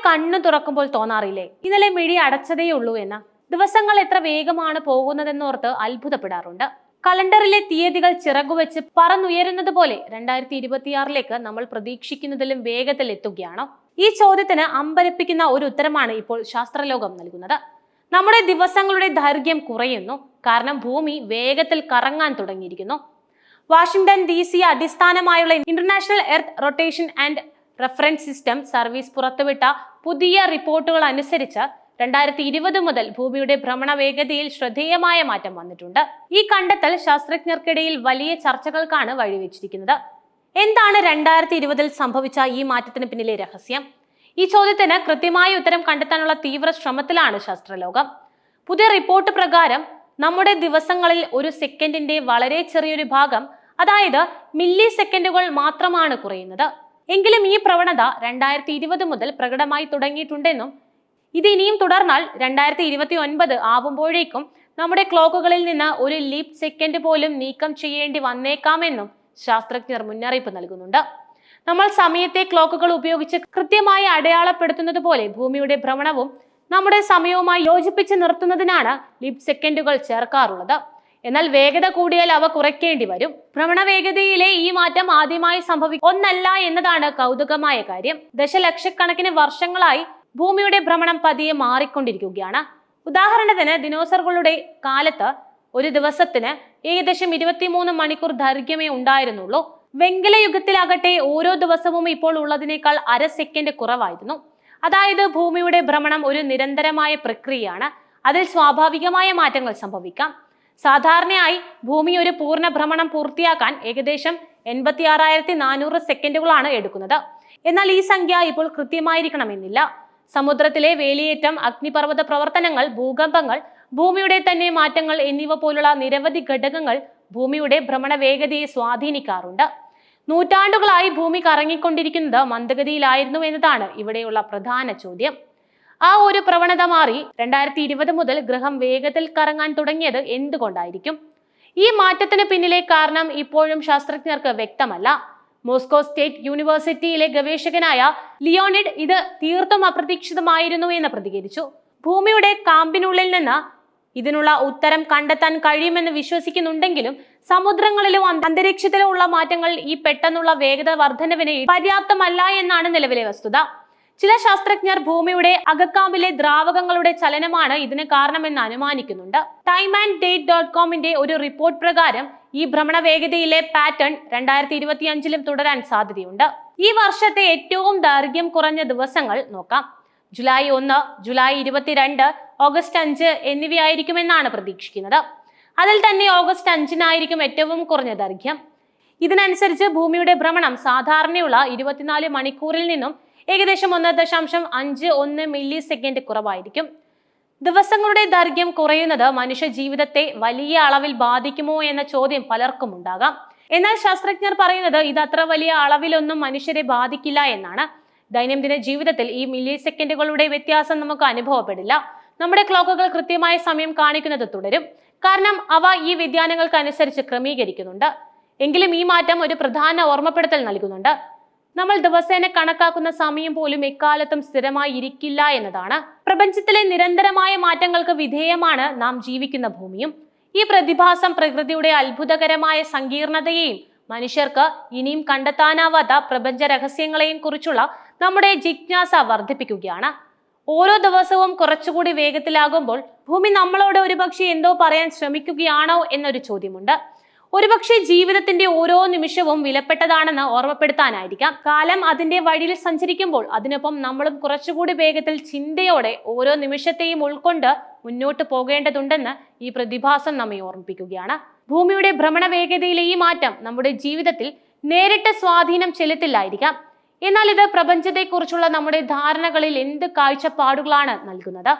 കണ്ണു തുറക്കുമ്പോൾ തോന്നാറില്ലേ ഇന്നലെ മിഴി അടച്ചതേയുള്ളൂ എന്ന്? ദിവസങ്ങൾ എത്ര വേഗമാണ് പോകുന്നതെന്നോർത്ത് അത്ഭുതപ്പെടാറുണ്ട്. കലണ്ടറിലെ തീയതികൾ ചിറകുവെച്ച് പറന്നുയരുന്നത് പോലെ 2026ലേക്ക് നമ്മൾ പ്രതീക്ഷിക്കുന്നതിലും വേഗത്തിൽ എത്തുകയാണോ? ഈ ചോദ്യത്തിന് അമ്പരപ്പിക്കുന്ന ഒരു ഉത്തരമാണ് ഇപ്പോൾ ശാസ്ത്രലോകം നൽകുന്നത്. നമ്മുടെ ദിവസങ്ങളുടെ ദൈർഘ്യം കുറയുന്നു, കാരണം ഭൂമി വേഗത്തിൽ കറങ്ങാൻ തുടങ്ങിയിരിക്കുന്നു. വാഷിംഗ്ടൺ DC അടിസ്ഥാനമായുള്ള international earth rotation and reference system service പുറത്തുവിട്ട പുതിയ റിപ്പോർട്ടുകൾ അനുസരിച്ച് 2020 മുതൽ ഭൂമിയുടെ ഭ്രമണ വേഗതയിൽ ശ്രദ്ധേയമായ മാറ്റം വന്നിട്ടുണ്ട്. ഈ കണ്ടെത്തൽ ശാസ്ത്രജ്ഞർക്കിടയിൽ വലിയ ചർച്ചകൾക്കാണ് വഴിവെച്ചിരിക്കുന്നത്. എന്താണ് 2020 സംഭവിച്ച ഈ മാറ്റത്തിന് പിന്നിലെ രഹസ്യം? ഈ ചോദ്യത്തിന് കൃത്യമായ ഉത്തരം കണ്ടെത്താനുള്ള തീവ്ര ശ്രമത്തിലാണ് ശാസ്ത്രലോകം. പുതിയ റിപ്പോർട്ട് പ്രകാരം നമ്മുടെ ദിവസങ്ങളിൽ ഒരു സെക്കൻഡിന്റെ വളരെ ചെറിയൊരു ഭാഗം, അതായത് മില്ലി സെക്കൻഡുകൾ മാത്രമാണ് കുറയുന്നത്. എങ്കിലും ഈ പ്രവണത 2020 മുതൽ പ്രകടമായി തുടങ്ങിയിട്ടുണ്ടെന്നും ഇത് ഇനിയും തുടർന്നാൽ 2029 ആവുമ്പോഴേക്കും നമ്മുടെ ക്ലോക്കുകളിൽ നിന്ന് ഒരു ലീപ് സെക്കൻഡ് പോലും നീക്കം ചെയ്യേണ്ടി വന്നേക്കാമെന്നും ശാസ്ത്രജ്ഞർ മുന്നറിയിപ്പ് നൽകുന്നുണ്ട്. നമ്മൾ സമയത്തെ ക്ലോക്കുകൾ ഉപയോഗിച്ച് കൃത്യമായി അടയാളപ്പെടുത്തുന്നത് പോലെ ഭൂമിയുടെ ഭ്രമണവും നമ്മുടെ സമയവുമായി യോജിപ്പിച്ച് നിർത്തുന്നതിനാണ് ലീപ് സെക്കൻഡുകൾ ചേർക്കാറുള്ളത്. എന്നാൽ വേഗത കൂടിയാൽ അവ കുറയ്ക്കേണ്ടി വരും. ഭ്രമണ വേഗതയിലെ ഈ മാറ്റം ആദ്യമായി സംഭവിക്കുന്ന ഒന്നല്ല എന്നതാണ് കൗതുകമായ കാര്യം. ദശലക്ഷക്കണക്കിന് വർഷങ്ങളായി ഭൂമിയുടെ ഭ്രമണം പതിയെ മാറിക്കൊണ്ടിരിക്കുകയാണ്. ഉദാഹരണത്തിന് ദിനോസറുകളുടെ കാലത്ത് ഒരു ദിവസത്തിന് ഏകദേശം 23 മണിക്കൂർ ദൈർഘ്യമേ ഉണ്ടായിരുന്നുള്ളൂ. വെങ്കല യുഗത്തിലാകട്ടെ ഓരോ ദിവസവും ഇപ്പോൾ ഉള്ളതിനേക്കാൾ അര സെക്കൻഡ് കുറവായിരുന്നു. അതായത് ഭൂമിയുടെ ഭ്രമണം ഒരു നിരന്തരമായ പ്രക്രിയയാണ്. അതിൽ സ്വാഭാവികമായ മാറ്റങ്ങൾ സംഭവിക്കാം. സാധാരണയായി ഭൂമി ഒരു പൂർണ്ണ ഭ്രമണം പൂർത്തിയാക്കാൻ ഏകദേശം 86,400 സെക്കൻഡുകളാണ് എടുക്കുന്നത്. എന്നാൽ ഈ സംഖ്യ ഇപ്പോൾ കൃത്യമായിരിക്കണമെന്നില്ല. സമുദ്രത്തിലെ വേലിയേറ്റം, അഗ്നിപർവ്വത പ്രവർത്തനങ്ങൾ, ഭൂകമ്പങ്ങൾ, ഭൂമിയുടെ തന്നെ മാറ്റങ്ങൾ എന്നിവ പോലുള്ള നിരവധി ഘടകങ്ങൾ ഭൂമിയുടെ ഭ്രമണ വേഗതയെ സ്വാധീനിക്കാറുണ്ട്. നൂറ്റാണ്ടുകളായി ഭൂമി കറങ്ങിക്കൊണ്ടിരിക്കുന്നത് മന്ദഗതിയിലായിരുന്നു എന്നതാണ് ഇവിടെയുള്ള പ്രധാന ചോദ്യം. ആ ഒരു പ്രവണത മാറി 2020 മുതൽ ഗ്രഹം വേഗത്തിൽ കറങ്ങാൻ തുടങ്ങിയത് എന്തുകൊണ്ടായിരിക്കും? ഈ മാറ്റത്തിന് പിന്നിലെ കാരണം ഇപ്പോഴും ശാസ്ത്രജ്ഞർക്ക് വ്യക്തമല്ല. മോസ്കോ സ്റ്റേറ്റ് യൂണിവേഴ്സിറ്റിയിലെ ഗവേഷകനായ ലിയോണിഡ് ഇത് തീർത്തും അപ്രതീക്ഷിതമായിരുന്നു എന്ന് പ്രതികരിച്ചു. ഭൂമിയുടെ കാമ്പിനുള്ളിൽ നിന്ന് ഇതിനുള്ള ഉത്തരം കണ്ടെത്താൻ കഴിയുമെന്ന് വിശ്വസിക്കുന്നുണ്ടെങ്കിലും സമുദ്രങ്ങളിലോ അന്തരീക്ഷത്തിലോ ഉള്ള മാറ്റങ്ങൾ ഈ പെട്ടെന്നുള്ള വേഗത വർധനവിന് പര്യാപ്തമല്ല എന്നാണ് നിലവിലെ വസ്തുത. ചില ശാസ്ത്രജ്ഞർ ഭൂമിയുടെ അകക്കാമ്പിലെ ദ്രാവകങ്ങളുടെ ചലനമാണ് ഇതിന് കാരണമെന്ന് അനുമാനിക്കുന്നുണ്ട്. timeanddate.comന്റെ ഒരു റിപ്പോർട്ട് പ്രകാരം ഈ ഭ്രമണ വേഗതയിലെ പാറ്റേൺ 2025ലും തുടരാൻ സാധ്യതയുണ്ട്. ഈ വർഷത്തെ ഏറ്റവും ദൈർഘ്യം കുറഞ്ഞ ദിവസങ്ങൾ നോക്കാം. ജൂലൈ 1, ജൂലൈ 22, ഓഗസ്റ്റ് 5 എന്നിവയായിരിക്കുമെന്നാണ് പ്രതീക്ഷിക്കുന്നത്. അതിൽ തന്നെ ഓഗസ്റ്റ് 5-നായിരിക്കും ഏറ്റവും കുറഞ്ഞ ദൈർഘ്യം. ഇതിനനുസരിച്ച് ഭൂമിയുടെ ഭ്രമണം സാധാരണയുള്ള 24 മണിക്കൂറിൽ നിന്നും ഏകദേശം 1.51 മില്ലി സെക്കൻഡ് കുറവായിരിക്കും. ദിവസങ്ങളുടെ ദൈർഘ്യം കുറയുന്നത് മനുഷ്യ ജീവിതത്തെ വലിയ അളവിൽ ബാധിക്കുമോ എന്ന ചോദ്യം പലർക്കും ഉണ്ടാകാം. എന്നാൽ ശാസ്ത്രജ്ഞർ പറയുന്നത് ഇത് അത്ര വലിയ അളവിലൊന്നും മനുഷ്യരെ ബാധിക്കില്ല എന്നാണ്. ദൈനംദിന ജീവിതത്തിൽ ഈ മില്ലി സെക്കൻഡുകളുടെ വ്യത്യാസം നമുക്ക് അനുഭവപ്പെടില്ല. നമ്മുടെ ക്ലോക്കുകൾ കൃത്യമായ സമയം കാണിക്കുന്നത് തുടരും, കാരണം അവ ഈ വ്യതിയാനങ്ങൾക്കനുസരിച്ച് ക്രമീകരിക്കുന്നുണ്ട്. എങ്കിലും ഈ മാറ്റം ഒരു പ്രധാന ഓർമ്മപ്പെടുത്തൽ നൽകുന്നുണ്ട്. നമ്മൾ ദിവസേന കണക്കാക്കുന്ന സമയം പോലും എക്കാലത്തും സ്ഥിരമായി ഇരിക്കില്ല എന്നതാണ്. പ്രപഞ്ചത്തിലെ നിരന്തരമായ മാറ്റങ്ങൾക്ക് വിധേയമാണ് നാം ജീവിക്കുന്ന ഭൂമിയും. ഈ പ്രതിഭാസം പ്രകൃതിയുടെ അത്ഭുതകരമായ സങ്കീർണതയെയും മനുഷ്യർക്ക് ഇനിയും കണ്ടെത്താനാവാത്ത പ്രപഞ്ച രഹസ്യങ്ങളെയും കുറിച്ചുള്ള നമ്മുടെ ജിജ്ഞാസ വർദ്ധിപ്പിക്കുകയാണ്. ഓരോ ദിവസവും കുറച്ചുകൂടി വേഗത്തിലാകുമ്പോൾ ഭൂമി നമ്മളോട് ഒരുപക്ഷെ എന്തോ പറയാൻ ശ്രമിക്കുകയാണോ എന്നൊരു ചോദ്യമുണ്ട്. ഒരുപക്ഷെ ജീവിതത്തിന്റെ ഓരോ നിമിഷവും വിലപ്പെട്ടതാണെന്ന് ഓർമ്മപ്പെടുത്താനായിരിക്കാം. കാലം അതിന്റെ വഴിയിൽ സഞ്ചരിക്കുമ്പോൾ അതിനൊപ്പം നമ്മളും കുറച്ചുകൂടി വേഗത്തിൽ ചിന്തയോടെ ഓരോ നിമിഷത്തെയും ഉൾക്കൊണ്ട് മുന്നോട്ട് പോകേണ്ടതുണ്ടെന്ന് ഈ പ്രതിഭാസം നമ്മെ ഓർമ്മിപ്പിക്കുകയാണ്. ഭൂമിയുടെ ഭ്രമണ വേഗതയിലെ ഈ മാറ്റം നമ്മുടെ ജീവിതത്തിൽ നേരിട്ട് സ്വാധീനം ചെലുത്തില്ലായിരിക്കാം. എന്നാൽ ഇത് പ്രപഞ്ചത്തെക്കുറിച്ചുള്ള നമ്മുടെ ധാരണകളിൽ എന്ത് കാഴ്ചപ്പാടുകളാണ് നൽകുന്നത്?